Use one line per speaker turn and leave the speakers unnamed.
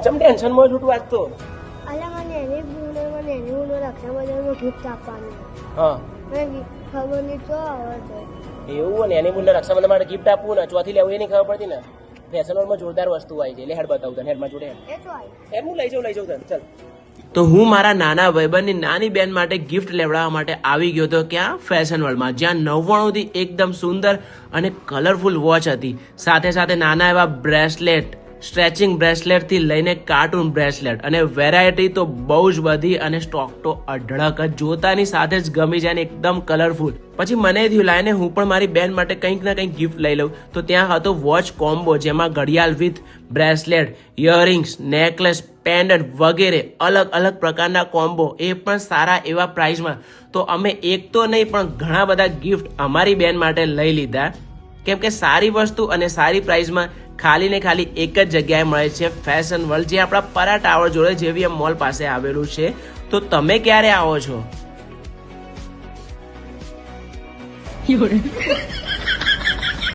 ચમ ટેન્શન માં છૂટું આજ તો.
અલા મને એની બુનો રક્ષાબંધનમાં ગિફ્ટ આપવાની.
હા
મને ખબર નહીં તો આવે છે.
એવું ને એની મુન્ને રક્ષાબંધન માટે ગિફ્ટ આપવું ને ચોથી લેવું એ નહીં ખબર પડતી ને. ફેશન વર્લ્ડમાં જોરદાર વસ્તુ આવી છે એટલે હેડ બતાવું તને. હેડમાં જોડે
એ તો આવી.
હેડ હું લઈ જાઉં તને. ચાલ. તો હું મારા નાના ભાઈબંધની નાની બેન માટે ગિફ્ટ લેવડાવવા માટે આવી ગયો હતો ક્યાં ફેશન વર્લ્ડમાં, જ્યાં 99 થી એકદમ સુંદર અને કલરફુલ વોચ હતી, સાથે સાથે નાના એવા બ્રેસલેટ, સ્ટ્રેચિંગ બ્રેસલેટ થી લઈને કાર્ટૂન બ્રેસલેટ, અને વેરાયટી તો બહુ જ બધી અને સ્ટોક તો અઢળક જ, જોતાની સાથે જ ગમી જાય ને એકદમ કલરફુલ. પછી મને થયું લાઈને હું પણ મારી બેન માટે કંઈક ના કંઈક ગિફ્ટ લઈ લઉં. તો ત્યાં હતો વોચ કોમ્બો, જેમાં ઘડિયાળ with bracelet, earrings, necklace, pendant વગેરે અલગ અલગ પ્રકારના કોમ્બો, એ પણ સારા એવા પ્રાઇસમાં. તો અમે એક તો નહીં પણ ઘણા બધા ગિફ્ટ અમારી બેન માટે લઈ લીધા, કેમ કે સારી વસ્તુ અને સારી પ્રાઇસમાં ખાલી ને ખાલી એક જ જગ્યાએ મળે છે, ફેશન વર્લ્ડ, જે આપણા પરા ટાવર જોડે જેવીએમ મોલ પાસે આવેલું છે. તો તમે ક્યારે આવો છો?